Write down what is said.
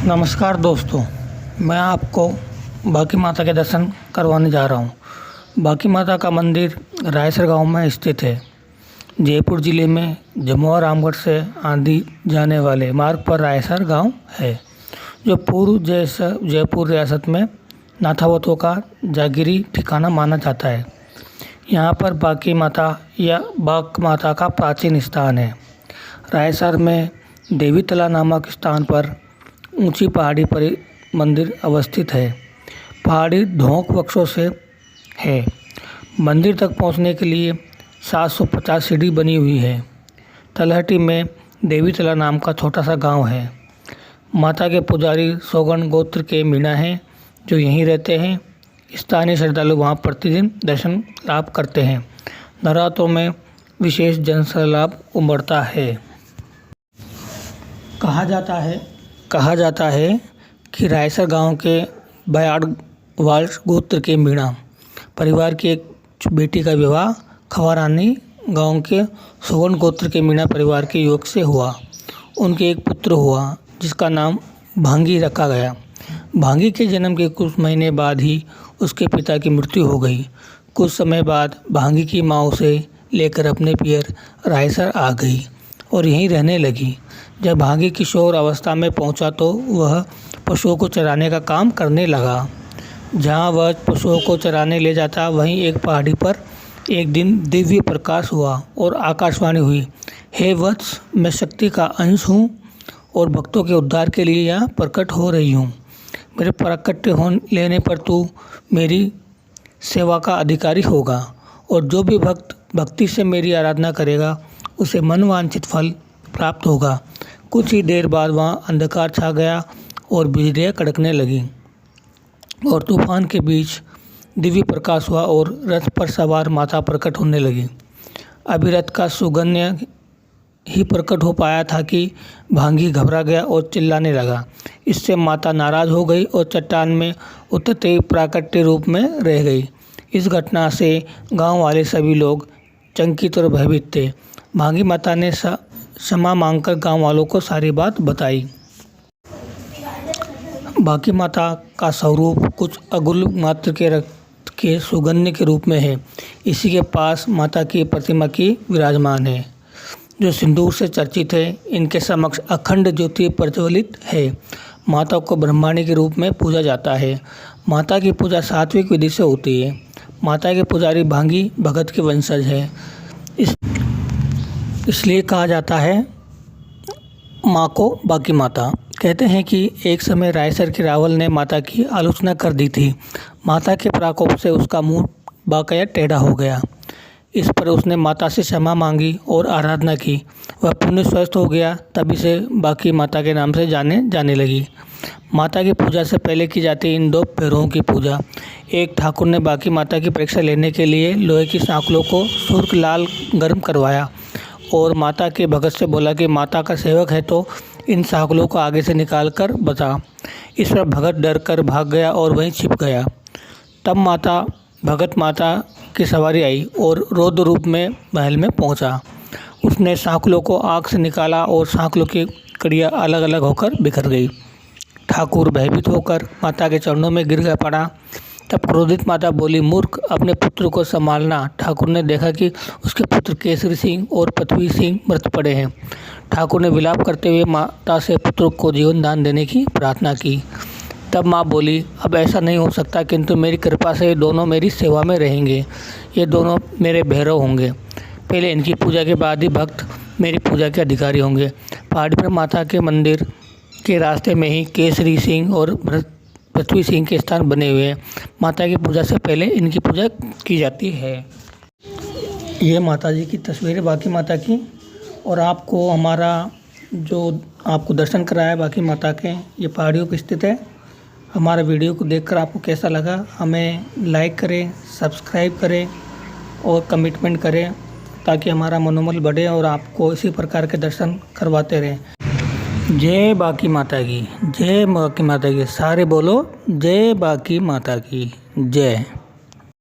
नमस्कार दोस्तों, मैं आपको बांकी माता के दर्शन करवाने जा रहा हूँ। बांकी माता का मंदिर रायसर गांव में स्थित है। जयपुर ज़िले में जमुआ रामगढ़ से आंधी जाने वाले मार्ग पर रायसर गांव है, जो पूर्व जयपुर रियासत में नाथावतों का जागीरी ठिकाना माना जाता है। यहाँ पर बांकी माता या बाक माता का प्राचीन स्थान है। रायसर में देवी तला नामक स्थान पर ऊंची पहाड़ी पर मंदिर अवस्थित है। पहाड़ी ढोंक वृक्षों से है। मंदिर तक पहुंचने के लिए 750 सीढ़ी बनी हुई है। तलहटी में देवी तला नाम का छोटा सा गांव है। माता के पुजारी सौगन गोत्र के मीणा हैं, जो यहीं रहते हैं। स्थानीय श्रद्धालु वहां प्रतिदिन दर्शन लाभ करते हैं। नवरात्रों में विशेष जनसैलाब उमड़ता है। कहा जाता है कि रायसर गांव के बयाड़वाल गोत्र के मीणा परिवार की एक बेटी का विवाह खवारानी गांव के सौगन गोत्र के मीणा परिवार के युवक से हुआ। उनके एक पुत्र हुआ, जिसका नाम भांगी रखा गया। भांगी के जन्म के कुछ महीने बाद ही उसके पिता की मृत्यु हो गई। कुछ समय बाद भांगी की माँ उसे लेकर अपने पियर रायसर आ गई और यहीं रहने लगी। जब भांगी किशोर अवस्था में पहुंचा तो वह पशुओं को चराने का काम करने लगा। जहां वह पशुओं को चराने ले जाता, वहीं एक पहाड़ी पर एक दिन दिव्य प्रकाश हुआ और आकाशवाणी हुई, हे वत्स, मैं शक्ति का अंश हूँ और भक्तों के उद्धार के लिए यहाँ प्रकट हो रही हूँ। मेरे प्रकट लेने पर तू मेरी सेवा का अधिकारी होगा और जो भी भक्त भक्ति से मेरी आराधना करेगा उसे मनवांछित फल प्राप्त होगा। कुछ ही देर बाद वहाँ अंधकार छा गया और बिजलियाँ कड़कने लगीं और तूफान के बीच दिव्य प्रकाश हुआ और रथ पर सवार माता प्रकट होने लगी। अभी रथ का सुगन्य ही प्रकट हो पाया था कि भांगी घबरा गया और चिल्लाने लगा। इससे माता नाराज हो गई और चट्टान में उतरते प्राकट्य रूप में रह गई। इस घटना से गांव वाले सभी लोग चंकित और भयभीत थे। भांगी माता ने क्षमा मांगकर गांव वालों को सारी बात बताई। बांकी माता का स्वरूप कुछ अगुल मात्र के सुगन्य के रूप में है। इसी के पास माता की प्रतिमा की विराजमान है, जो सिंदूर से चर्चित है। इनके समक्ष अखंड ज्योति प्रज्वलित है। माता को ब्रह्मांडी के रूप में पूजा जाता है। माता की पूजा सात्विक विधि से होती है। माता के पुजारी भांगी भगत के वंशज है। इसलिए कहा जाता है माँ को बांकी माता। कहते हैं कि एक समय रायसर के रावल ने माता की आलोचना कर दी थी। माता के प्रकोप से उसका मुंह बाकाया टेढ़ा हो गया। इस पर उसने माता से क्षमा मांगी और आराधना की। वह पुण्य स्वस्थ हो गया। तभी से बांकी माता के नाम से जाने लगी। माता की पूजा से पहले की जाती इन दो पैरों की पूजा। एक ठाकुर ने बांकी माता की परीक्षा लेने के लिए लोहे की सांकलों को सुर्ख लाल गर्म करवाया और माता के भगत से बोला कि माता का सेवक है तो इन सांकलों को आगे से निकाल कर बचा। इस पर भगत डर कर भाग गया और वहीं छिप गया। तब भगत माता की सवारी आई और रौद्र रूप में महल में पहुंचा। उसने सांकलों को आग से निकाला और सांकलों की कड़ियाँ अलग अलग होकर बिखर गई। ठाकुर भयभीत होकर माता के चरणों में गिर पड़ा। तब क्रोधित माता बोली, मूर्ख, अपने पुत्र को संभालना। ठाकुर ने देखा कि उसके पुत्र केसरी सिंह और पृथ्वी सिंह मृत पड़े हैं। ठाकुर ने विलाप करते हुए माता से पुत्र को जीवन दान देने की प्रार्थना की। तब माँ बोली, अब ऐसा नहीं हो सकता, किंतु मेरी कृपा से ये दोनों मेरी सेवा में रहेंगे। ये दोनों मेरे भैरव होंगे। पहले इनकी पूजा के बाद ही भक्त मेरी पूजा के अधिकारी होंगे। पहाड़ी पर माता के मंदिर के रास्ते में ही केसरी सिंह और पृथ्वी सिंह के स्थान बने हुए हैं। माता की पूजा से पहले इनकी पूजा की जाती है। ये माता जी की तस्वीरें बांकी माता की, और आपको हमारा जो आपको दर्शन कराया बांकी माता के, ये पहाड़ियों पर स्थित है। हमारा वीडियो को देखकर आपको कैसा लगा, हमें लाइक करें, सब्सक्राइब करें और कमिटमेंट करें, ताकि हमारा मनोबल बढ़े और आपको इसी प्रकार के दर्शन करवाते रहें। जय बांकी माता की, जय बांकी माता की। सारे बोलो, जय बांकी माता की जय।